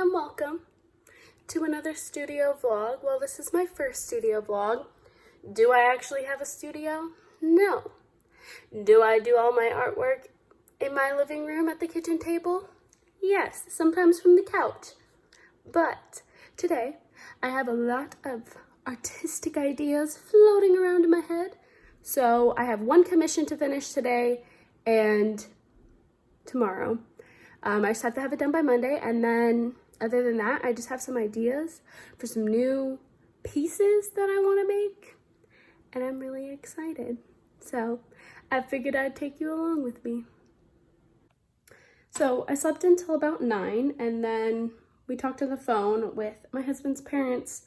and welcome to another studio vlog. Well, this is my first studio vlog. Do I actually have a studio? No. Do I do all my artwork in my living room at the kitchen table? Yes, sometimes from the couch. But today, I have a lot of artistic ideas floating around in my head. So I have one commission to finish today and tomorrow. I just have to have it done by Monday, and then other than that, I just have some ideas for some new pieces that I want to make, and I'm really excited. So I figured I'd take you along with me. So I slept until about 9, and then we talked on the phone with my husband's parents.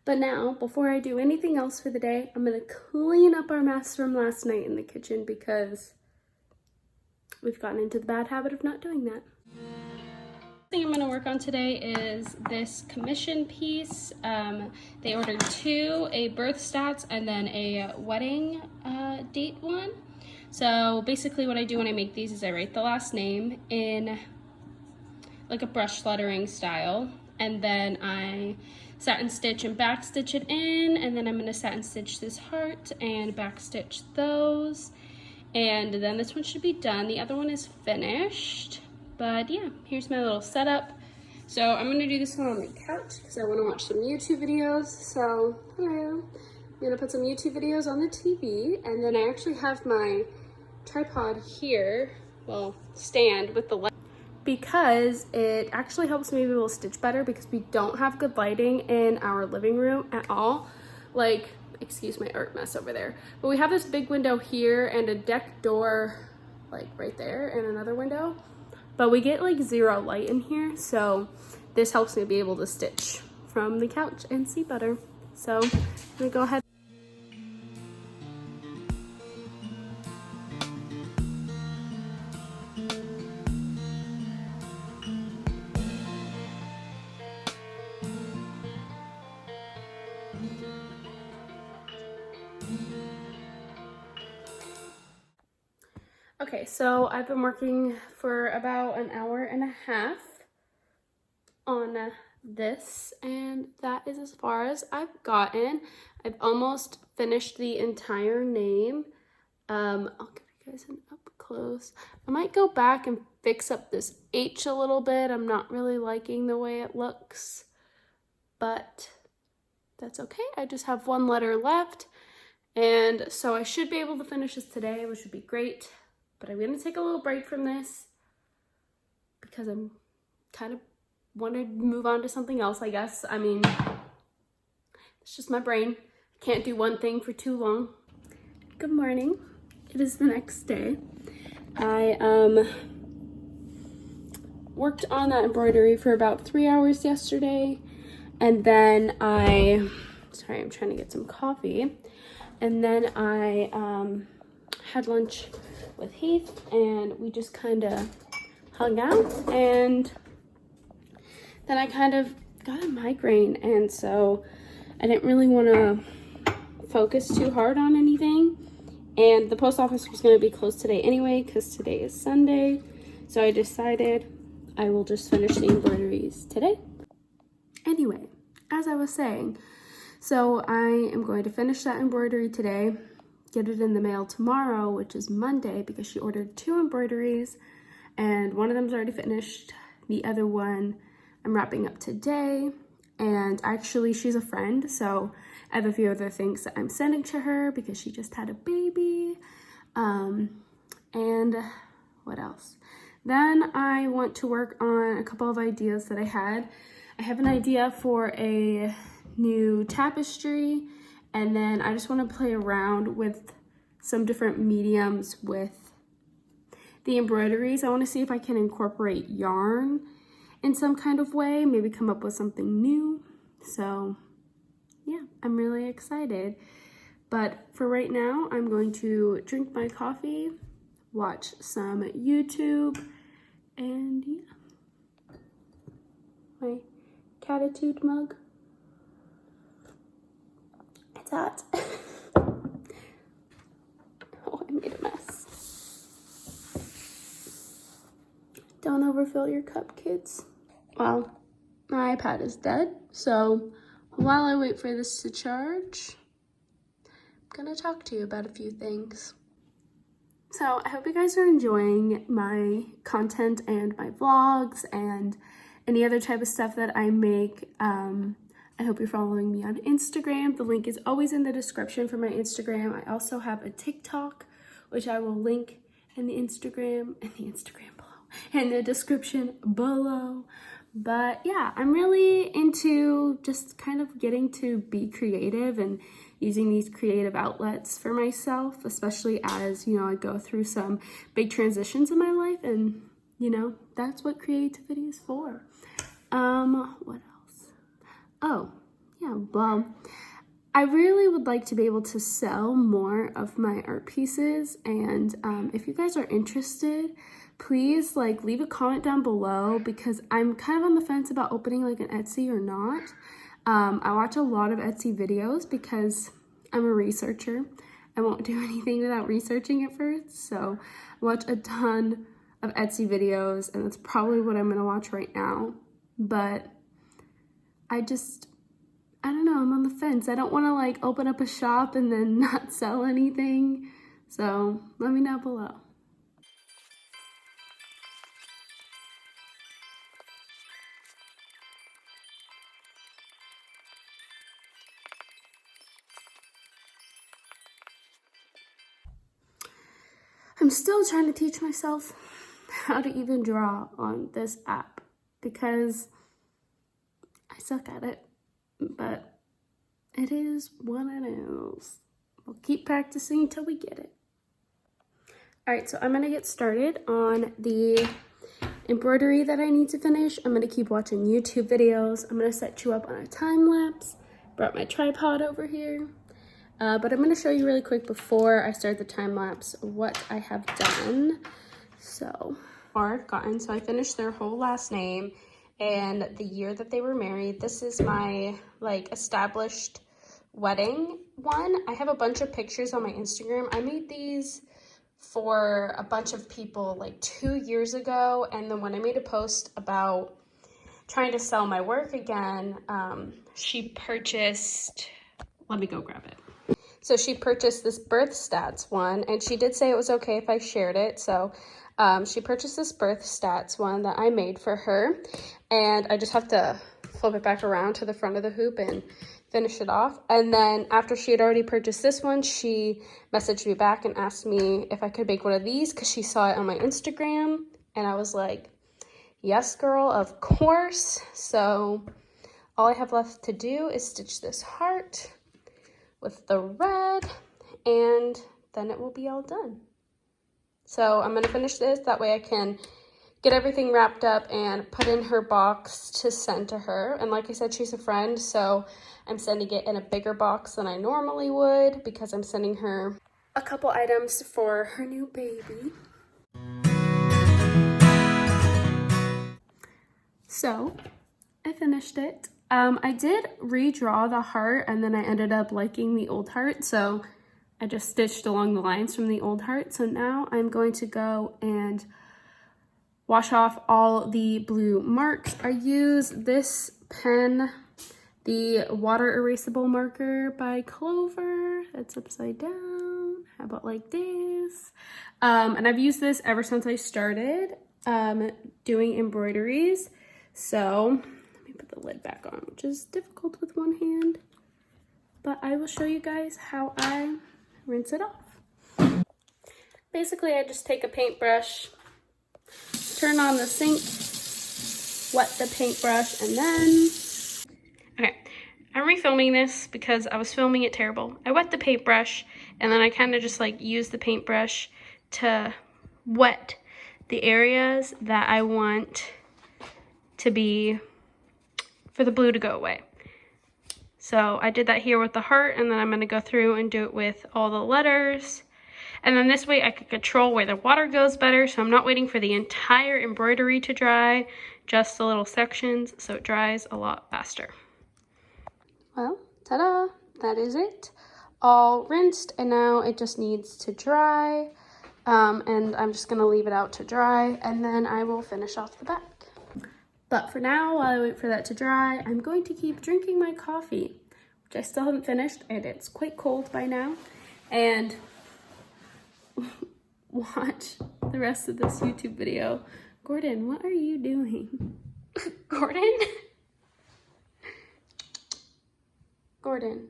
But now, before I do anything else for the day, I'm gonna clean up our mess from last night in the kitchen because we've gotten into the bad habit of not doing that. The thing I'm gonna work on today is this commission piece. They ordered 2, a birth stats and then a wedding date one. So basically what I do when I make these is I write the last name in like a brush lettering style, and then I satin stitch and back stitch it in, and then I'm gonna satin stitch this heart and back stitch those. And then this one should be done. The other one is finished. But yeah, here's my little setup. So I'm gonna do this one on the couch because I wanna watch some YouTube videos. So hello. I'm gonna put some YouTube videos on the TV, and then I actually have my tripod here, well, stand with the light, because it actually helps me be able to stitch better because we don't have good lighting in our living room at all. Like, excuse my art mess over there, but we have this big window here and a deck door like right there and another window, but we get like 0 light in here, so this helps me be able to stitch from the couch and see better. So I'm gonna go ahead. Okay, so I've been working for about an hour and a half on this, and that is as far as I've gotten. I've almost finished the entire name. I'll give you guys an up close. I might go back and fix up this H a little bit. I'm not really liking the way it looks, but that's okay. I just have 1 letter left, and so I should be able to finish this today, which would be great. But I'm gonna take a little break from this because I'm kind of want to move on to something else, I guess. I mean, it's just my brain. I can't do one thing for too long. Good morning. It is the next day. I worked on that embroidery for about 3 hours yesterday, and then sorry, I'm trying to get some coffee, and then I had lunch with Heith, and we just kind of hung out, and then I kind of got a migraine, and so I didn't really want to focus too hard on anything, and the post office was going to be closed today anyway because today is Sunday, so I decided I will just finish the embroideries today. Anyway, as I was saying, so I am going to finish that embroidery today, get it in the mail tomorrow, which is Monday, because she ordered 2 embroideries and one of them's already finished. The other one I'm wrapping up today, and actually she's a friend, so I have a few other things that I'm sending to her because she just had a baby. And what else? Then I want to work on a couple of ideas that I had. I have an idea for a new tapestry, and then I just want to play around with some different mediums with the embroideries. I want to see if I can incorporate yarn in some kind of way, maybe come up with something new. So yeah, I'm really excited. But for right now, I'm going to drink my coffee, watch some YouTube, and yeah. My Catitude mug. It's hot. Oh, I made a mess. Don't overfill your cup, kids. Well, my iPad is dead. So while I wait for this to charge, I'm gonna talk to you about a few things. So I hope you guys are enjoying my content and my vlogs and any other type of stuff that I make. I hope you're following me on Instagram. The link is always in the description for my Instagram. I also have a TikTok, which I will link in the Instagram below, in the description below. But yeah, I'm really into just kind of getting to be creative and using these creative outlets for myself, especially as, you know, I go through some big transitions in my life, and, you know, that's what creativity is for. What else? Oh, yeah, well, I really would like to be able to sell more of my art pieces, and if you guys are interested, please leave a comment down below, because I'm kind of on the fence about opening like an Etsy or not. I watch a lot of Etsy videos because I'm a researcher. I won't do anything without researching it first, so I watch a ton of Etsy videos, and that's probably what I'm gonna watch right now. But I don't know, I'm on the fence. I don't want to open up a shop and then not sell anything. So let me know below. I'm still trying to teach myself how to even draw on this app because I suck at it, but it is what it is. We'll keep practicing till we get it. All right, so I'm gonna get started on the embroidery that I need to finish. I'm gonna keep watching YouTube videos. I'm gonna set you up on a time lapse. Brought my tripod over here. But I'm gonna show you really quick before I start the time lapse what I have done. So I finished their whole last name and the year that they were married. This is my established wedding one. I have a bunch of pictures on my Instagram. I made these for a bunch of people 2 years ago, and then when I made a post about trying to sell my work again, she purchased, let me go grab it. So she purchased this birth stats one, and she did say it was okay if I shared it. So she purchased this birth stats one that I made for her, and I just have to flip it back around to the front of the hoop and finish it off. And then after she had already purchased this one, she messaged me back and asked me if I could make one of these because she saw it on my Instagram, and I was like, yes, girl, of course. So all I have left to do is stitch this heart with the red, and then it will be all done. So I'm gonna finish this, that way I can get everything wrapped up and put in her box to send to her. And like I said, she's a friend, so I'm sending it in a bigger box than I normally would because I'm sending her a couple items for her new baby. So I finished it. I did redraw the heart, and then I ended up liking the old heart, so I just stitched along the lines from the old heart. So now I'm going to go and wash off all the blue marks. I use this pen, the water erasable marker by Clover. That's upside down. How about like this? And I've used this ever since I started doing embroideries. So put the lid back on, which is difficult with one hand, but I will show you guys how I rinse it off. Basically, I just take a paintbrush, turn on the sink, wet the paintbrush, and then okay, I'm refilming this because I was filming it terrible. I wet the paintbrush, and then I kind of just use the paintbrush to wet the areas that I want to be for the blue to go away. So I did that here with the heart, and then I'm gonna go through and do it with all the letters. And then this way I can control where the water goes better, so I'm not waiting for the entire embroidery to dry, just the little sections, so it dries a lot faster. Well, ta-da, that is it. All rinsed, and now it just needs to dry. And I'm just gonna leave it out to dry, and then I will finish off the back. But for now, while I wait for that to dry, I'm going to keep drinking my coffee, which I still haven't finished, and it's quite cold by now. And watch the rest of this YouTube video. Gordon, what are you doing? Gordon? Gordon.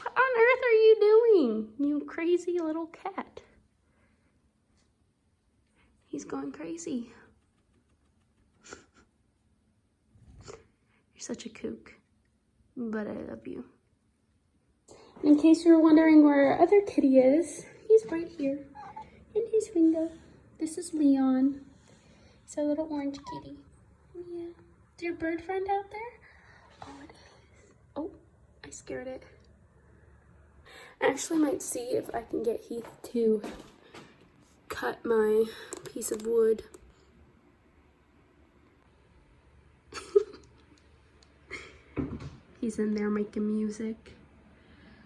What on earth are you doing, you crazy little cat? He's going crazy. You're such a kook, but I love you. In case you were wondering where our other kitty is, he's right here in his window. This is Leon. He's a little orange kitty. Yeah. Is your bird friend out there? Oh, it is. Oh, I scared it. I actually might see if I can get Heith to cut my piece of wood. He's in there making music.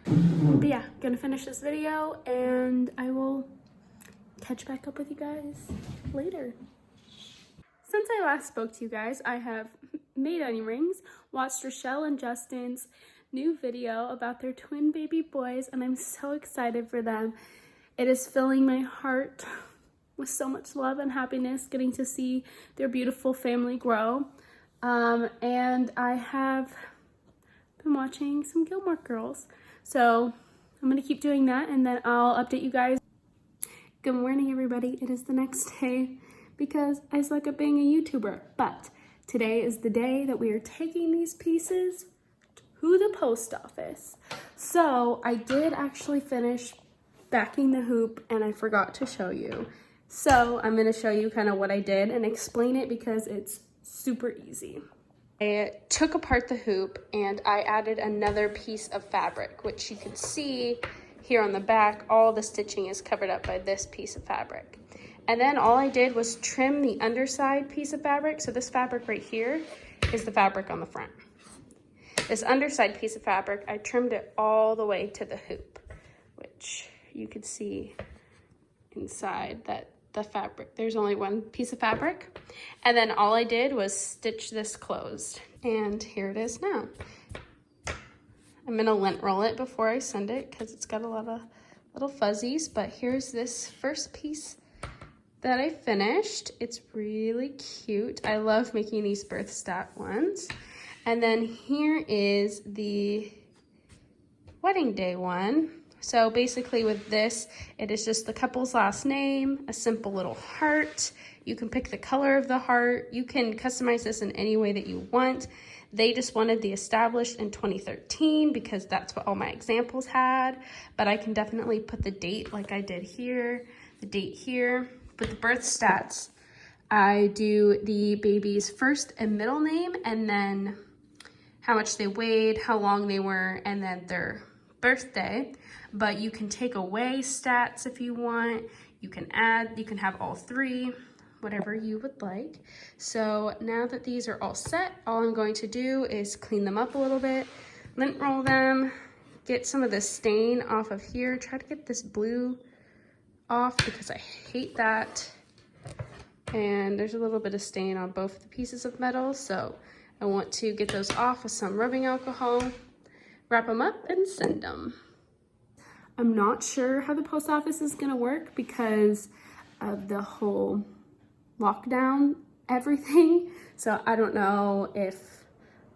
But yeah, gonna finish this video and I will catch back up with you guys later. Since I last spoke to you guys, I have made onion rings, watched Rachelle and Justin's new video about their twin baby boys, and I'm so excited for them. It is filling my heart with so much love and happiness getting to see their beautiful family grow. And I have been watching some Gilmore Girls. So I'm gonna keep doing that and then I'll update you guys. Good morning, everybody. It is the next day because I suck at being a YouTuber, but today is the day that we are taking these pieces to the post office. So I did actually finish backing the hoop and I forgot to show you. So I'm gonna show you kind of what I did and explain it because it's super easy. I took apart the hoop and I added another piece of fabric, which you can see here on the back. All the stitching is covered up by this piece of fabric. And then all I did was trim the underside piece of fabric. So this fabric right here is the fabric on the front. This underside piece of fabric, I trimmed it all the way to the hoop, which you could see inside that the fabric, there's only one piece of fabric. And then all I did was stitch this closed. And here it is now. I'm gonna lint roll it before I send it because it's got a lot of little fuzzies, but here's this first piece that I finished. It's really cute. I love making these birth stat ones. And then here is the wedding day one. So basically with this, it is just the couple's last name, a simple little heart. You can pick the color of the heart. You can customize this in any way that you want. They just wanted the established in 2013 because that's what all my examples had. But I can definitely put the date like I did here, the date here. With the birth stats, I do the baby's first and middle name and then how much they weighed, how long they were, and then their birthday. But you can take away stats if you want. You can add, you can have all three, whatever you would like. So now that these are all set, all I'm going to do is clean them up a little bit, lint roll them, get some of the stain off of here, try to get this blue off because I hate that. And there's a little bit of stain on both the pieces of metal, so I want to get those off with some rubbing alcohol, wrap them up and send them. I'm not sure how the post office is gonna work because of the whole lockdown, everything. So I don't know if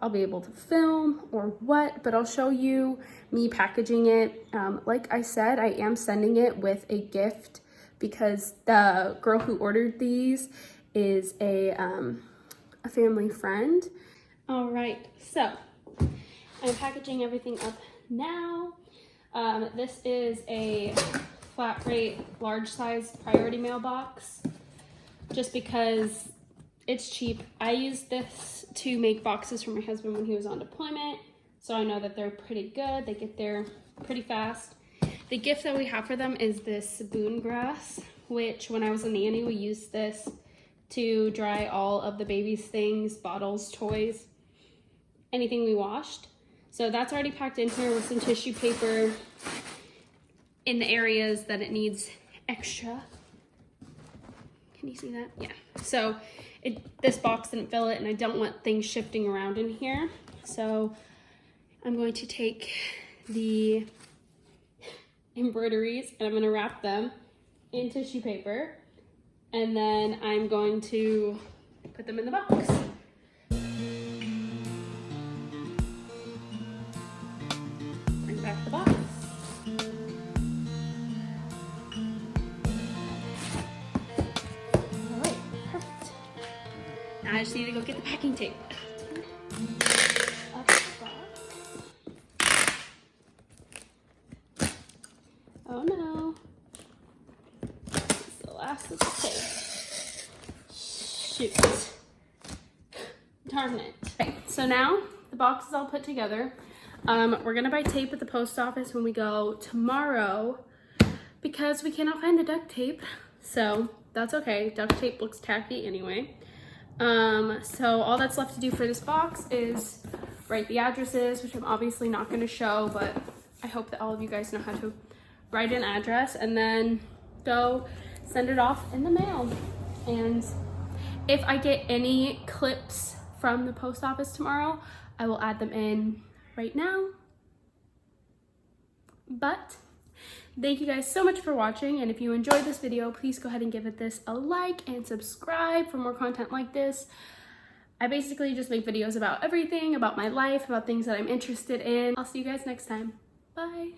I'll be able to film or what, but I'll show you me packaging it. Like I said, I am sending it with a gift because the girl who ordered these is a family friend. All right, so I'm packaging everything up now. This is a flat rate, large size priority mailbox, just because it's cheap. I used this to make boxes for my husband when he was on deployment, so I know that they're pretty good. They get there pretty fast. The gift that we have for them is this boon grass, which when I was a nanny, we used this to dry all of the baby's things, bottles, toys, anything we washed. So that's already packed in here with some tissue paper in the areas that it needs extra. Can you see that? Yeah. So this box didn't fill it, and I don't want things shifting around in here. So I'm going to take the embroideries and I'm going to wrap them in tissue paper, and then I'm going to put them in the box. Bring back the box. All right, perfect. Now I just need to go get the packing tape. Oh no. This is the last of the tape. Shoot. Darn it. Okay, so now the box is all put together. We're gonna buy tape at the post office when we go tomorrow because we cannot find the duct tape. So that's okay. Duct tape looks tacky anyway. So all that's left to do for this box is write the addresses, which I'm obviously not gonna show, but I hope that all of you guys know how to write an address, and then go send it off in the mail. And if I get any clips from the post office tomorrow, I will add them in right now. But thank you guys so much for watching, and if you enjoyed this video, please go ahead and give this a like and subscribe for more content like this. I basically just make videos about everything, about my life, about things that I'm interested in. I'll see you guys next time. Bye.